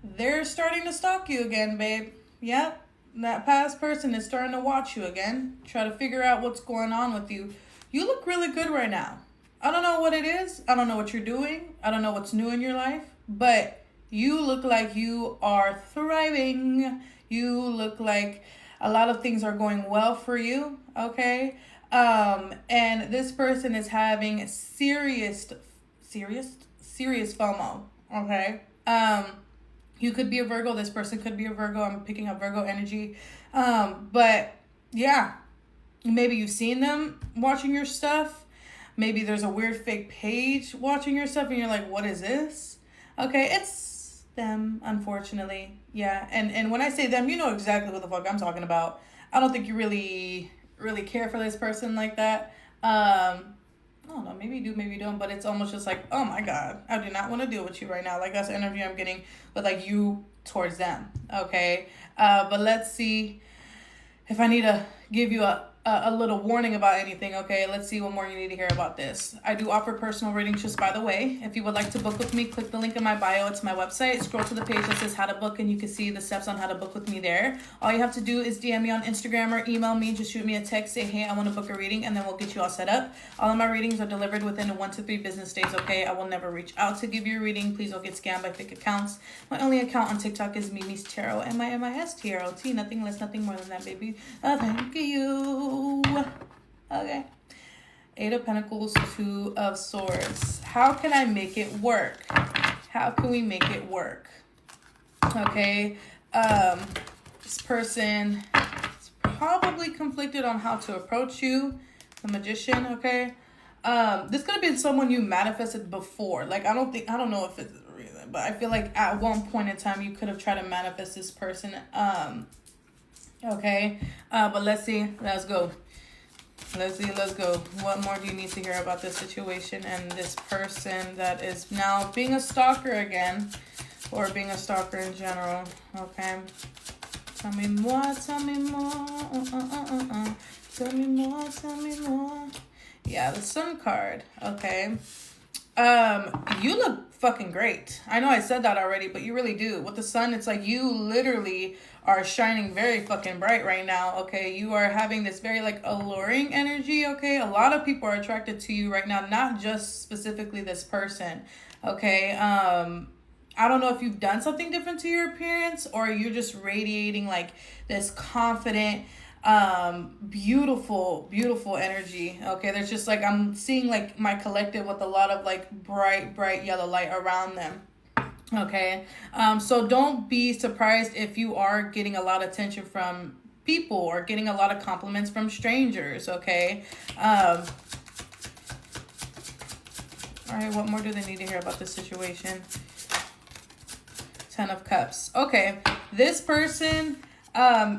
they're starting to stalk you again, babe. Yep. That past person is starting to watch you again, try to figure out what's going on with you. You look really good right now. I don't know what it is. I don't know what you're doing. I don't know what's new in your life, but you look like you are thriving. You look like a lot of things are going well for you, okay? And this person is having serious FOMO, okay? You could be a Virgo. This person could be a Virgo. I'm picking up Virgo energy. But yeah, maybe you've seen them watching your stuff. Maybe there's a weird fake page watching your stuff and you're like, what is this? Okay, it's them, unfortunately. Yeah, and when I say them, you know exactly what the fuck I'm talking about. I don't think you really care for this person like that. I don't know, maybe you do, maybe you don't, but it's almost just like, oh my God, I do not want to deal with you right now. Like, that's the energy I'm getting with, like, you towards them, okay? But let's see if I need to give you a little warning about anything, okay? Let's see what more you need to hear about this. I do offer personal readings, just by the way. If you would like to book with me, click the link in my bio. It's my website. Scroll to the page that says how to book, and you can see the steps on how to book with me there. All you have to do is DM me on Instagram or email me. Just shoot me a text, say, hey, I want to book a reading, and then we'll get you all set up. All of my readings are delivered within 1 to 3 business days, okay? I will never reach out to give you a reading. Please don't get scammed by fake accounts. My only account on TikTok is Mimi's Tarot, MIMISTROT. Nothing less, nothing more than that, baby. Thank you. Okay. 8 of Pentacles, 2 of Swords. How can I make it work? How can we make it work? Okay. This person is probably conflicted on how to approach you. The Magician, okay? This could have been someone you manifested before. Like, I don't know if it's the reason, but I feel like at one point in time you could have tried to manifest this person. Okay. But let's see. Let's go. Let's go. What more do you need to hear about this situation and this person that is now being a stalker again, or being a stalker in general? Okay. Tell me more, tell me more. Tell me more, tell me more. Yeah, the Sun card. Okay. You look fucking great. I know I said that already, but you really do. With the Sun, it's like you literally are shining very fucking bright right now, okay? You are having this very, like, alluring energy, okay? A lot of people are attracted to you right now, not just specifically this person, okay? I don't know if you've done something different to your appearance, or you're just radiating, like, this confident, beautiful energy, okay? There's just, like, I'm seeing, like, my collective with a lot of, like, bright yellow light around them. Okay, so don't be surprised if you are getting a lot of attention from people or getting a lot of compliments from strangers, okay? All right, what more do they need to hear about this situation? 10 of Cups. Okay, this person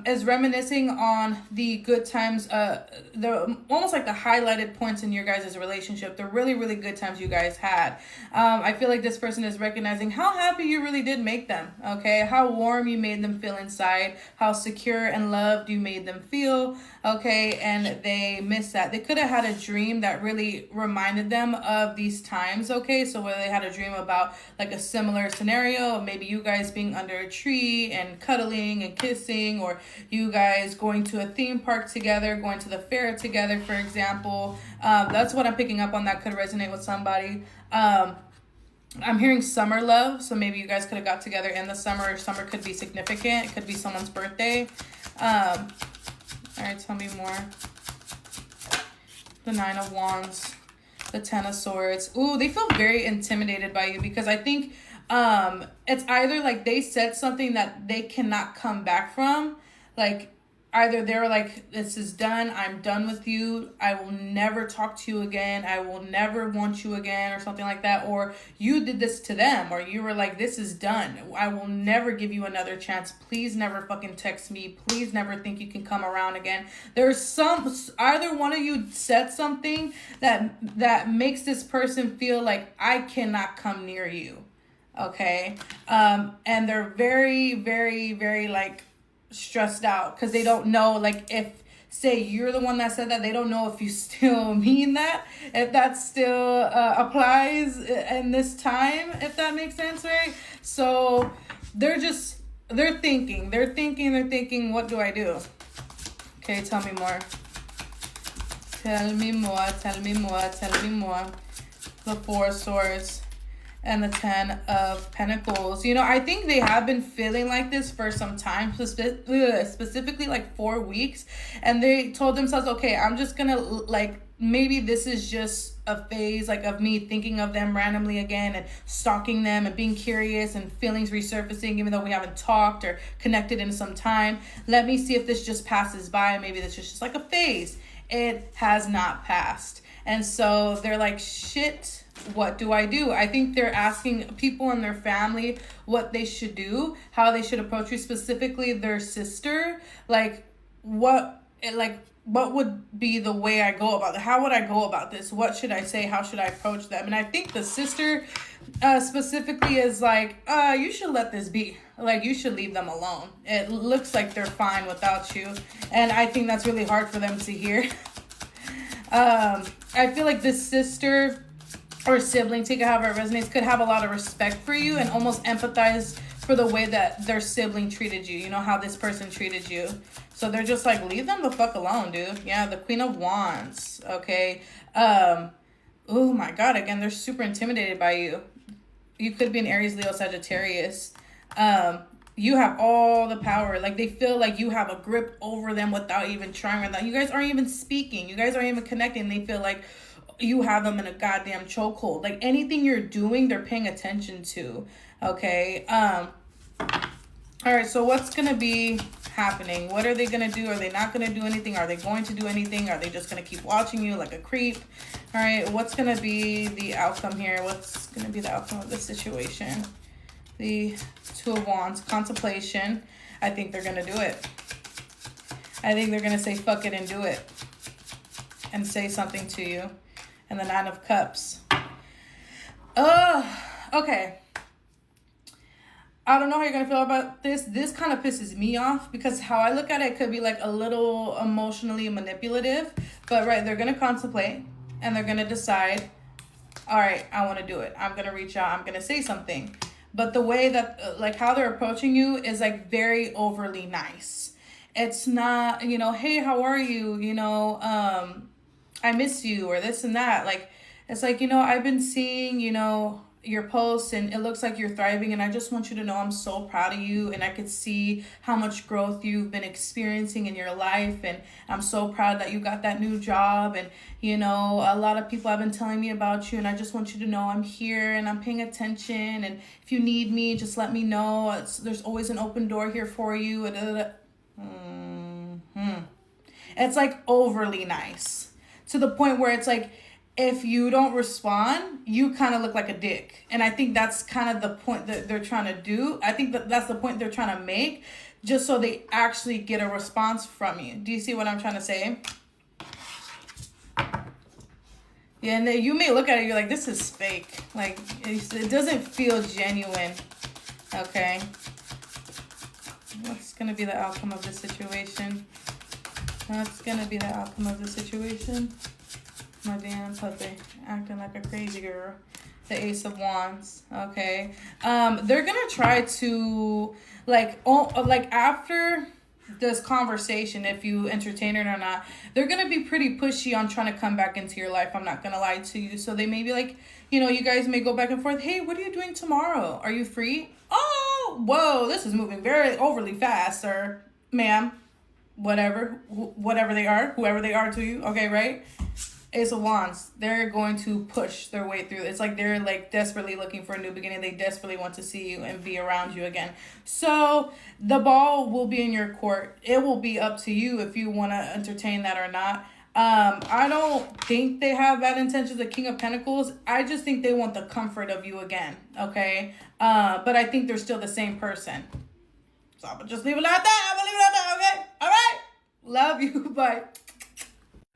is reminiscing on the good times, the almost like the highlighted points in your guys' relationship, the really good times you guys had. I feel like this person is recognizing how happy you really did make them, okay? How warm you made them feel inside, how secure and loved you made them feel, okay? And they missed that. They could have had a dream that really reminded them of these times, okay? So whether they had a dream about like a similar scenario, maybe you guys being under a tree and cuddling and kissing, or you guys going to a theme park together, going to the fair together, for example. That's what I'm picking up on. That could resonate with somebody. I'm hearing summer love, so maybe you guys could have got together in the summer, or summer could be significant. It could be someone's birthday. All right, tell me more. The 9 of Wands, the 10 of Swords. Ooh, they feel very intimidated by you, because I think it's either like they said something that they cannot come back from. Like, either they're like, this is done, I'm done with you, I will never talk to you again, I will never want you again, or something like that. Or you did this to them, or you were like, this is done, I will never give you another chance, please never fucking text me, please never think you can come around again. There's either one of you said something that makes this person feel like I cannot come near you, okay? And they're very like stressed out, because they don't know, like, if say you're the one that said that, they don't know if you still mean that, if that still applies in this time, if that makes sense, right? So they're thinking, what do I do? Okay, tell me more. Tell me more, tell me more, tell me more. The Four of Swords and the Ten of Pentacles. You know, I think they have been feeling like this for some time, specifically like 4 weeks. And they told themselves, okay, I'm just gonna, like, maybe this is just a phase, like, of me thinking of them randomly again and stalking them and being curious and feelings resurfacing even though we haven't talked or connected in some time. Let me see if this just passes by. Maybe this is just like a phase. It has not passed. And so they're like, shit, what do I do? I think they're asking people in their family what they should do, how they should approach you, specifically their sister. Like, what would be the way I go about it? How would I go about this? What should I say? How should I approach them? And I think the sister specifically is like, you should let this be. Like, you should leave them alone. It looks like they're fine without you. And I think that's really hard for them to hear. I feel like this sister or sibling, take it however it resonates, could have a lot of respect for you and almost empathize for the way that their sibling treated you. You know, how this person treated you. So they're just like, leave them the fuck alone, dude. Yeah, the Queen of Wands. Okay. Oh my God. Again, they're super intimidated by you. You could be an Aries, Leo, Sagittarius. You have all the power. Like, they feel like you have a grip over them without even trying. Without, you guys aren't even speaking. You guys aren't even connecting. They feel like you have them in a goddamn chokehold. Like, anything you're doing, they're paying attention to. Okay. All right. So what's going to be happening? What are they going to do? Are they not going to do anything? Are they going to do anything? Are they just going to keep watching you like a creep? All right. What's going to be the outcome here? What's going to be the outcome of this situation? The Two of Wands, contemplation. I think they're going to do it. I think they're going to say fuck it and do it. And say something to you. And the Nine of Cups. Okay. I don't know how you're going to feel about this. This kind of pisses me off because how I look at it could be like a little emotionally manipulative. But right, they're going to contemplate and they're going to decide, all right, I want to do it. I'm going to reach out. I'm going to say something. But the way that, like, how they're approaching you is, like, very overly nice. It's not, you know, hey, how are you? You know, I miss you, or this and that. Like, it's like, you know, I've been seeing, you know, your posts and it looks like you're thriving. And I just want you to know I'm so proud of you. And I could see how much growth you've been experiencing in your life. And I'm so proud that you got that new job. And, you know, a lot of people have been telling me about you. And I just want you to know I'm here and I'm paying attention. And if you need me, just let me know. There's always an open door here for you. It's like overly nice to the point where it's like, if you don't respond, you kind of look like a dick. And I think that's kind of the point that they're trying to do. I think that's the point they're trying to make, just so they actually get a response from you. Do you see what I'm trying to say? Yeah, and then you may look at it, you're like, this is fake. Like, it doesn't feel genuine. Okay. What's going to be the outcome of this situation? What's going to be the outcome of this situation? My damn puppy acting like a crazy girl. The Ace of Wands. Okay. They're gonna try to like after this conversation, if you entertain it or not, they're gonna be pretty pushy on trying to come back into your life. I'm not gonna lie to you. So they may be like, you know, you guys may go back and forth. Hey, what are you doing tomorrow? Are you free? Oh, whoa, this is moving very overly fast, sir, ma'am, whatever they are, whoever they are to you. Okay, right? Ace of Wands, they're going to push their way through. It's like they're like desperately looking for a new beginning. They desperately want to see you and be around you again. So the ball will be in your court. It will be up to you if you want to entertain that or not. I don't think they have bad intentions. The King of Pentacles, I just think they want the comfort of you again. Okay. But I think they're still the same person. So I'm gonna just leave it like that. I'm gonna leave it like that. Okay. All right. Love you. Bye.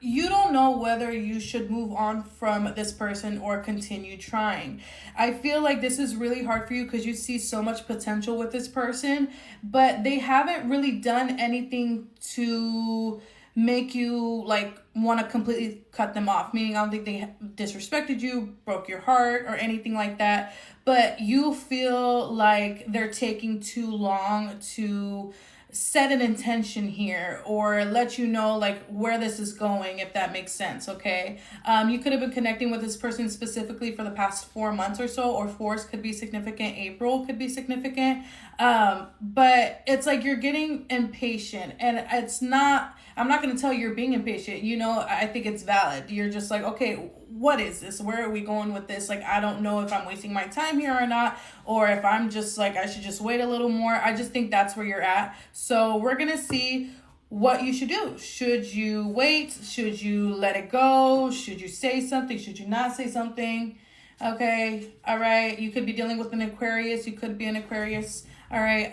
You don't know whether you should move on from this person or continue trying. I feel like this is really hard for you because you see so much potential with this person, but they haven't really done anything to make you like want to completely cut them off. Meaning, I don't think they disrespected you, broke your heart, or anything like that. But you feel like they're taking too long to set an intention here or let you know like where this is going, if that makes sense. Okay, you could have been connecting with this person specifically for the past 4 months or so, or fours could be significant, April could be significant. But it's like you're getting impatient, and it's not, I'm not going to tell you you're being impatient, you know. I think it's valid. You're just like, okay, what is this? Where are we going with this? Like, I don't know if I'm wasting my time here or not, or if I'm just like, I should just wait a little more. I just think that's where you're at. So we're going to see what you should do. Should you wait? Should you let it go? Should you say something? Should you not say something? Okay. All right. You could be dealing with an Aquarius. You could be an Aquarius. All right,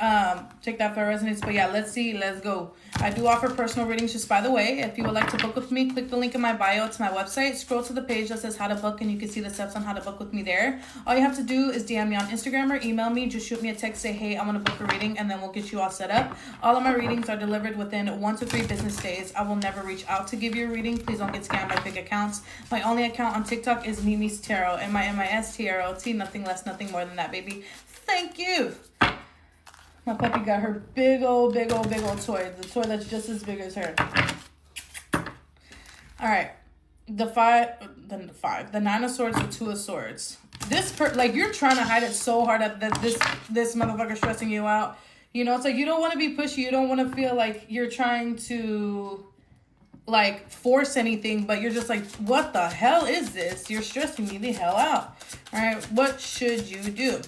take that for resonance. But yeah, let's see. Let's go. I do offer personal readings, just by the way. If you would like to book with me, click the link in my bio. It's my website. Scroll to the page that says how to book, and you can see the steps on how to book with me there. All you have to do is DM me on Instagram or email me. Just shoot me a text, say, hey, I want to book a reading, and then we'll get you all set up. All of my readings are delivered within 1 to 3 business days. I will never reach out to give you a reading. Please don't get scammed by big accounts. My only account on TikTok is Mimi's Tarot, MIMISTROT. Nothing less, nothing more than that, baby. Thank you. My puppy got her big old toy. The toy that's just as big as her. All right. The 9 of swords, the 2 of swords. Like, you're trying to hide it so hard that this motherfucker's stressing you out. You know, it's like you don't want to be pushy. You don't want to feel like you're trying to, like, force anything. But you're just like, what the hell is this? You're stressing me the hell out. All right. What should you do?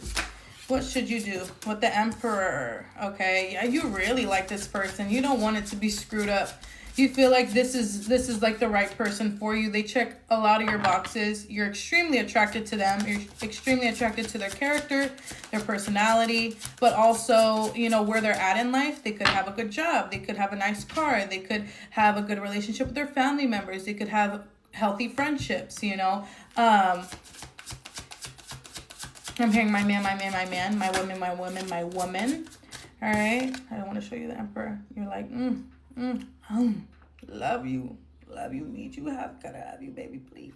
What should you do with the Emperor? Okay, yeah, you really like this person. You don't want it to be screwed up. You feel like this is like the right person for you. They check a lot of your boxes. You're extremely attracted to them. You're extremely attracted to their character, their personality, but also, you know, where they're at in life. They could have a good job. They could have a nice car. They could have a good relationship with their family members. They could have healthy friendships, you know. I'm hearing my man, my woman. All right. I don't want to show you the Emperor. You're like, love you, need you, gotta have you, baby, please.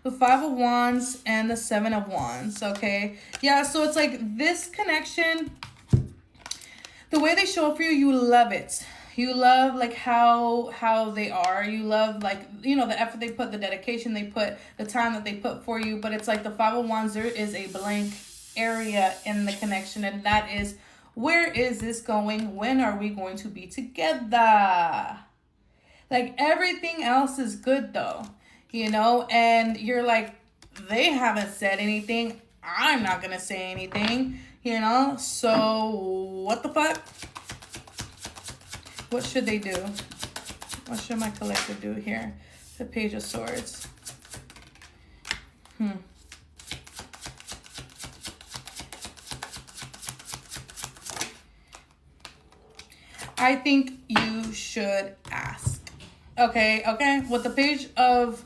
The 5 of Wands and the 7 of Wands. Okay. Yeah. So it's like this connection, the way they show up for you, you love it. You love like how they are. You love, like, you know, the effort they put, the dedication they put, the time that they put for you. But it's like the 5 of Wands, there is a blank area in the connection. And that is, where is this going? When are we going to be together? Like, everything else is good though, you know? And you're like, they haven't said anything. I'm not going to say anything, you know? So what the fuck? What should they do? What should my collective do here? The Page of Swords. I think you should ask. Okay. With the Page of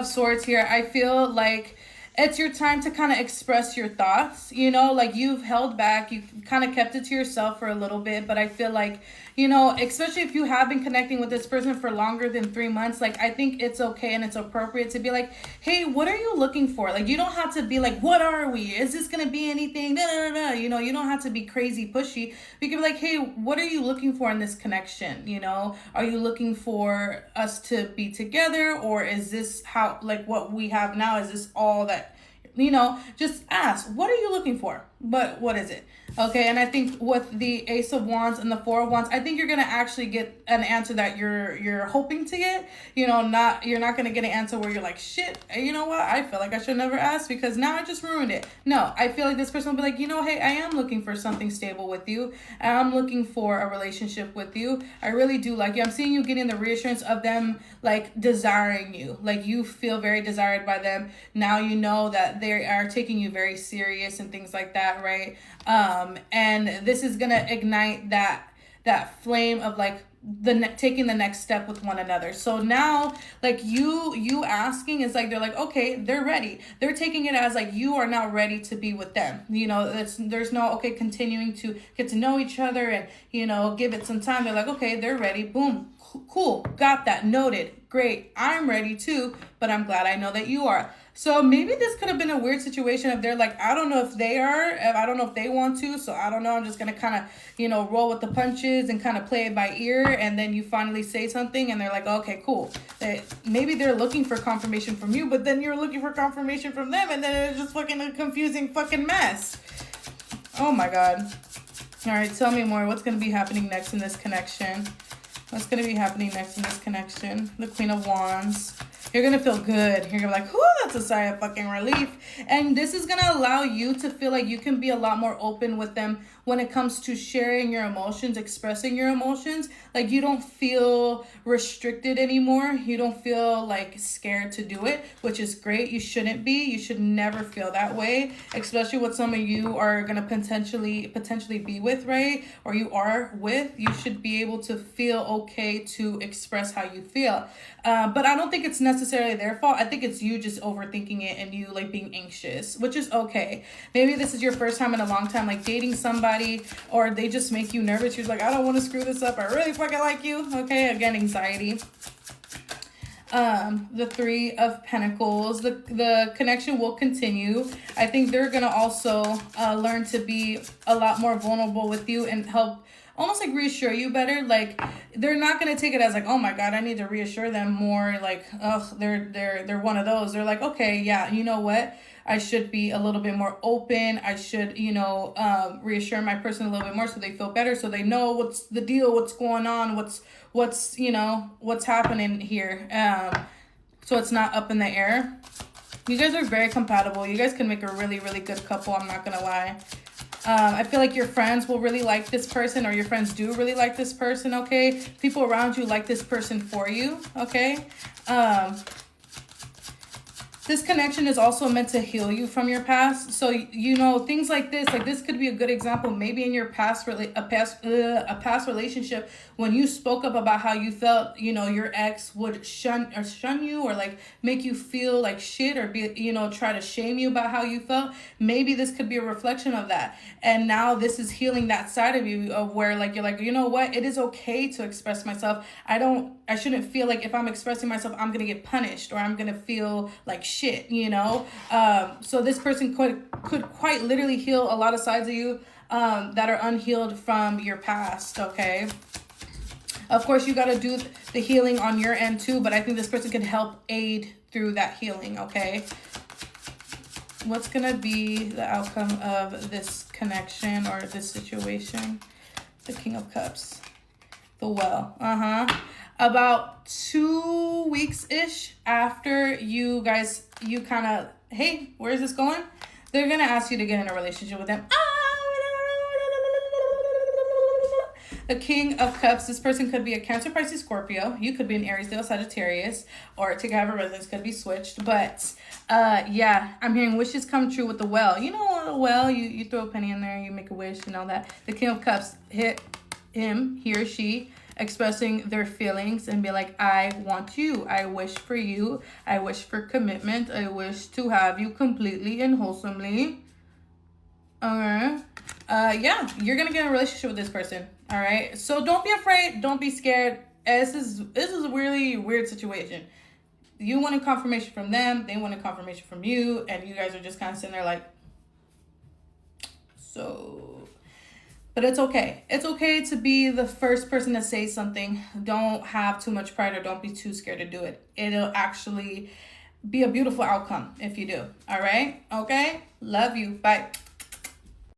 Swords here, I feel like it's your time to kind of express your thoughts, you know, like you've held back, you kind of kept it to yourself for a little bit, but I feel like, you know, especially if you have been connecting with this person for longer than 3 months, like, I think it's okay and it's appropriate to be like, hey, what are you looking for? Like, you don't have to be like, what are we? Is this going to be anything? You know, you don't have to be crazy pushy. You can be like, hey, what are you looking for in this connection? You know, are you looking for us to be together, or is this how, like, what we have now? Is this all that, you know? Just ask, what are you looking for? But what is it? Okay, and I think with the Ace of Wands and the 4 of Wands, I think you're gonna actually get an answer that you're hoping to get. You know, you're not gonna get an answer where you're like, shit, you know what? I feel like I should never ask because now I just ruined it. No, I feel like this person will be like, you know, hey, I am looking for something stable with you. I'm looking for a relationship with you. I really do like you. I'm seeing you getting the reassurance of them, like, desiring you. Like, you feel very desired by them. Now you know that they are taking you very serious and things like that, right? And this is gonna ignite that flame of, like, taking the next step with one another. So now, like, you asking is like, they're like, okay, they're ready. They're taking it as like you are now ready to be with them. You know, there's no, okay, continuing to get to know each other and, you know, give it some time. They're like, okay, they're ready. Boom. Cool. Got that. Noted. Great. I'm ready too, but I'm glad I know that you are. So maybe this could have been a weird situation if they're like, I don't know if they are, I don't know if they want to, so I don't know, I'm just going to kind of, you know, roll with the punches and kind of play it by ear, and then you finally say something and they're like, okay, cool. Maybe they're looking for confirmation from you, but then you're looking for confirmation from them, and then it's just fucking a confusing fucking mess. Oh my God. All right, tell me more. What's going to be happening next in this connection? What's going to be happening next in this connection? The Queen of Wands. You're going to feel good. You're going to be like, whoo, that's a sigh of fucking relief. And this is going to allow you to feel like you can be a lot more open with them when it comes to sharing your emotions, expressing your emotions. Like, you don't feel restricted anymore. You don't feel like scared to do it, which is great. You shouldn't be. You should never feel that way, especially with someone you are going to potentially be with, right? Or you are with. You should be able to feel okay to express how you feel. But I don't think it's necessarily their fault. I think it's you just overthinking it and you like being anxious, which is okay. Maybe this is your first time in a long time like dating somebody, or they just make you nervous. You're like, I don't want to screw this up. I really fucking like you. Okay, again, anxiety. The Three of Pentacles. The connection will continue. I think they're gonna also learn to be a lot more vulnerable with you and help almost like reassure you better. Like, they're not gonna take it as like, oh my God, I need to reassure them more. Like, ugh, they're one of those. They're like, okay, yeah, you know what? I should be a little bit more open. I should, you know, reassure my person a little bit more so they feel better, so they know what's the deal, what's going on, what's you know, what's happening here. So it's not up in the air. You guys are very compatible. You guys can make a really, really good couple. I'm not gonna lie. I feel like your friends will really like this person, or your friends do really like this person, okay? People around you like this person for you, okay? This connection is also meant to heal you from your past. So, you know, things like this could be a good example. Maybe in your past relationship, when you spoke up about how you felt, you know, your ex would shun you, or like make you feel like shit, or be, you know, try to shame you about how you felt. Maybe this could be a reflection of that. And now this is healing that side of you, of where like you're like, you know what, it is okay to express myself. I shouldn't feel like if I'm expressing myself, I'm gonna get punished, or I'm gonna feel like shit, you know. So this person could quite literally heal a lot of sides of you that are unhealed from your past, okay? Of course, you got to do the healing on your end too, but I think this person can help aid through that healing, okay? What's going to be the outcome of this connection or this situation? The King of Cups. The Well. About 2 weeks-ish after you kind of, hey, where is this going? They're going to ask you to get in a relationship with them. The King of Cups, this person could be a Cancer, Pisces, Scorpio. You could be an Aries, Leo, Sagittarius, or to have a residence could be switched. But yeah, I'm hearing wishes come true with the Well. You know, the Well, you throw a penny in there, you make a wish and all that. The King of Cups, hit him, he or she, expressing their feelings and be like, I want you. I wish for you. I wish for commitment. I wish to have you completely and wholesomely. Okay. Yeah, you're gonna get in a relationship with this person. All right. So don't be afraid. Don't be scared. This is a really weird situation. You wanted confirmation from them. They wanted confirmation from you, and you guys are just kind of sitting there like, so. But it's okay. It's okay to be the first person to say something. Don't have too much pride, or don't be too scared to do it. It'll actually be a beautiful outcome if you do. All right. Okay. Love you. Bye.